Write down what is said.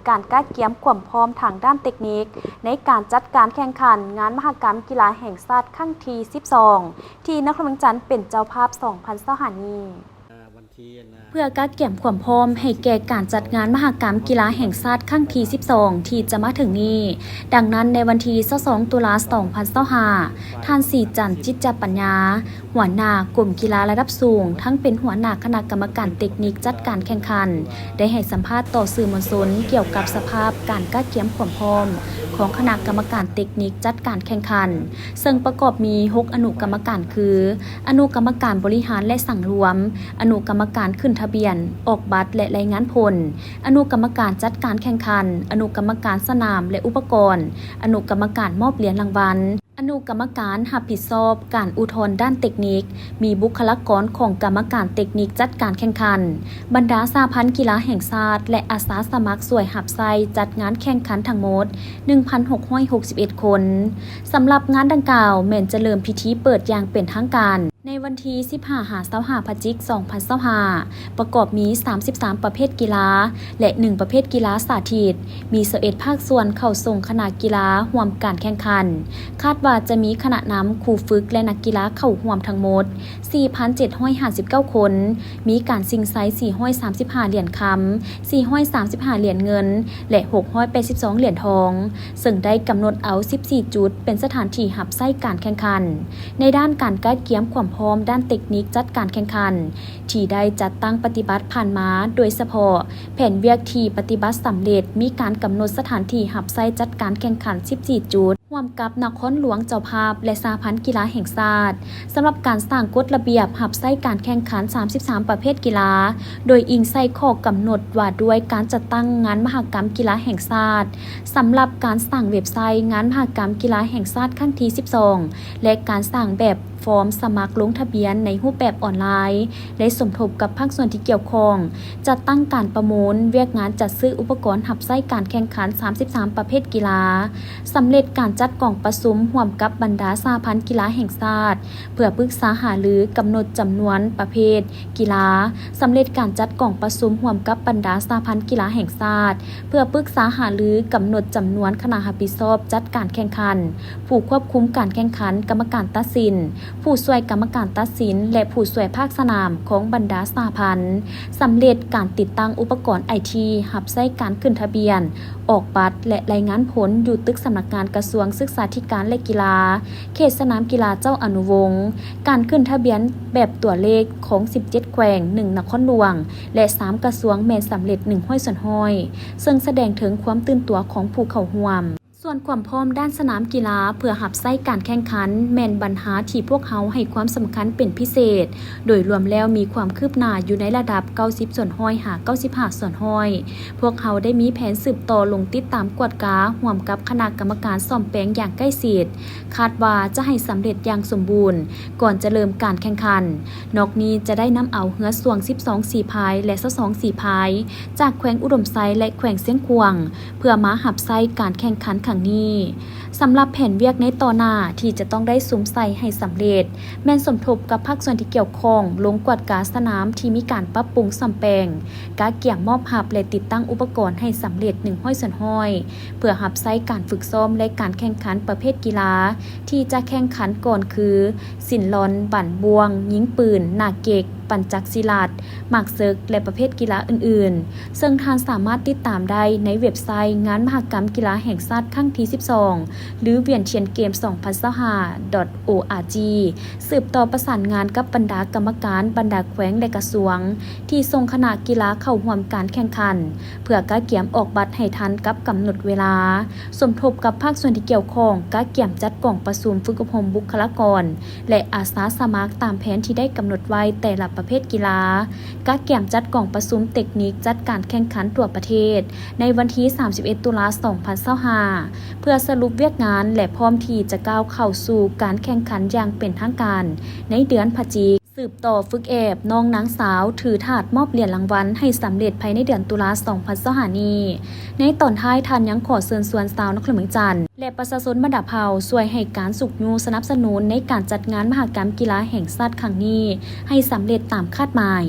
การก้าเกียมความพร้อมทางด้านเทคนิคในการจัดการแข่งขันงานมหกรรมกีฬาแห่งชาติครั้งที่ 12 ที่นครหลวงจันทร์เป็นเจ้าภาพ 2025 นี้เพื่อก้าเกียมความพร้อมให้แก่การจัดงานมหกรรมกีฬาแห่งชาติครั้งที่ 12 ที่จะมาถึงนี้ดังนั้นในวันที่ 22 ตุลาคม 2025 ท่านศรีจันทร์จิตจปัญญาหัวหน้ากลุ่มกีฬาระดับสูงทั้งเป็นหัวหน้าคณะกรรมการเทคนิคจัดการแข่งขันได้ให้สัมภาษณ์ต่อสื่อมวลชนเกี่ยวกับสภาพการก้าเกียมความพร้อมของคณะกรรมการเทคนิคจัดการแข่งขันซึ่งประกอบมี 6 อนุกรรมการคืออนุกรรมการบริหารและสั่งรวมอนุกรรมการขึ้นทะเบียนออกบัตรและรายงานผลอนุกรรมการจัดการแข่งขันอนุกรรมการสนามและอุปกรณ์อนุกรรมการมอบเหรียญรางวัลอนุกรรมการรับผิดชอบการอุทธรณ์ด้านเทคนิคมีบุคลากรของกรรมการเทคนิคจัดการแข่งขันบรรดาสหพันธ์กีฬาแห่งชาติและอาสาสมัครสวยหับไซจัดงานแข่งขันทั้งหมด 1,661 คนสำหรับงานดังกล่าวแม่นจะเริ่มพิธีเปิดอย่างเป็นทางการในวันที่ 15-25 พฤศจิกายน 2025 ประกอบมี 33 ประเภทกีฬาและ 1 ประเภทกีฬาสาธิตมี11ภาคส่วนเข้าส่งคณะกีฬาร่วมการแข่งขันคาดว่าจะมีคณะนำครูฝึกและนักกีฬาเข้าร่วมทั้งหมด 4,759 คน มีการชิงไซส์435 เหรียญคำ435 เหรียญเงินและ682 เหรียญทองซึ่งได้กำหนดเอา 14 จุดเป็นสถานที่รับไส้การแข่งขันในด้านการก้าเกียมความพร้อมด้านเทคนิคจัดการแข่งขันที่ได้จัดตั้งปฏิบัติผ่านมาโดยเฉพาะแผนเวียกที่ปฏิบัติสำเร็จมีการกำหนดสถานที่รับไส้จัดการแข่งขัน 14 จุดร่วมกับนครหลวงเจ้าภาพและสหพันธ์กีฬาแห่งชาติสำหรับการสร้างกฎระเบียบรับไส้การแข่งขัน 33 ประเภทกีฬาโดยอิงใส่ข้อกำหนดว่าด้วยการจัดตั้งงานมหกรรมกีฬาแห่งชาติสำหรับการสร้างเว็บไซต์งานมหกรรมกีฬาแห่งชาติครั้งที่ 12 และการสร้างแบบฟอร์มสมัครลงทะเบียนในรูปแบบออนไลน์และสมทบกับภาคส่วนที่เกี่ยวข้องจัดตั้งการประมูลเวียกงานจัดซื้ออุปกรณ์รับไส้การแข่งขัน 33 ประเภทกีฬาสำเร็จการจัดกล่องประชุมร่วมกับบรรดาสหพันธ์กีฬาแห่งชาติเพื่อปรึกษาหารือกำหนดจำนวนประเภทกีฬาสำเร็จการจัดกล่องประชุมร่วมกับบรรดาสหพันธ์กีฬาแห่งชาติเพื่อปรึกษาหารือกำหนดจำนวนคณะรับผิดชอบจัดการแข่งขันผู้ควบคุมการแข่งขันกรรมการตัดสินผู้ช่วยกรรมการตัดสินและผู้ช่วยภาคสนามของบรรดาสหพันธ์สำเร็จการติดตั้งอุปกรณ์ไอทีรับใช้การขึ้นทะเบียนออกบัตรและรายงานผลอยู่ตึกสำนักงานกระทรวงศึกษาธิการและกีฬาเขตสนามกีฬาเจ้าอนุวงศ์การขึ้นทะเบียนแบบตัวเลขของ 17 แขวง 1 นครหลวงและ3 กระทรวงแม่นสำเร็จ1 ห้อยส่วนห้อยซึ่งแสดงถึงความตื่นตัวของผู้เข้าร่วมส่วนความพร้อมด้านสนามกีฬาเพื่อรับไส้การแข่งขันแม่นปัญหาที่พวกเขาให้ความสำคัญเป็นพิเศษโดยรวมแล้วมีความคืบหน้าอยู่ในระดับ 90 ส่วนห้อยหา 95 ส่วนห้อยพวกเขาได้มีแผนสืบต่อลงติดตามกวดการ่วมกับคณะกรรมการซ่อมแปลงอย่างใกล้ชิดคาดว่าจะให้สำเร็จอย่างสมบูรณ์ก่อนจะเริ่มการแข่งขันนอกนี้จะได้นำเอาเรือส่วง 12 สีพายและ22 สีพายจากแขวงอุดมไซและแขวงเสียงควงเพื่อมารับไส้การแข่งขันครั้งนี้สำหรับแผนเวียกในต่อหน้าที่จะต้องได้สุมใส่ให้สำเร็จแม่นสมทบกับภาคส่วนที่เกี่ยวข้องลงกวดกาสนามที่มีการปรับปรุงซ่อมแปลงกาเกี่ยมมอบหับและติดตั้งอุปกรณ์ให้สำเร็จ1 ห้อยส่วนห้อยเพื่อรับใช้การฝึกซ้อมและการแข่งขันประเภทกีฬาที่จะแข่งขันก่อนคือสินลอนบั่นบวงยิงปืนหน้าเกกปั่นจักรศิลาดหมากเซิกและประเภทกีฬาอื่นๆซึ่งท่านสามารถติดตามได้ในเว็บไซต์งานมหกรรมกีฬาแห่งชาติครั้งที่ 12 หรือเวียนเทียนเกม 2025.org สืบต่อประสานงานกับบรรดากรรมการบรรดาแขวงและกระทรวงที่ส่งคณะกีฬาเข้าร่วมการแข่งขันเพื่อกาเกียมออกบัตรให้ทันกับกำหนดเวลาสมทบกับภาคส่วนที่เกี่ยวข้องกาเกียมจัดกล่องประชุมฝึกอบรมบุคลากรและอาสาสมัครตามแผนที่ได้กำหนดไว้แต่ละประเภทกีฬากาเกียมจัดกล่องประชุมเทคนิคจัดการแข่งขันทั่วประเทศในวันที่ 31 ตุลาคม 2025 เพื่อสรุปเวียกงานและพร้อมที่จะก้าวเข้าสู่การแข่งขันอย่างเป็นทางการในเดือนพฤศจิกายนสืบต่อฝึกน้องนางสาวถือถาดมอบเหรียญรางวัลให้สำเร็จภายในเดือนตุลาคม 2025 นี้ในตอนท้ายท่านยังขอเชิญชวนชาวนครหลวงจันทร์และประชาชนบรรดาเผ่าช่วยให้การสุขยูสนับสนุนในการจัดงานมหกรรมกีฬาแห่งชาติครั้งนี้ให้สำเร็จตามคาดหมาย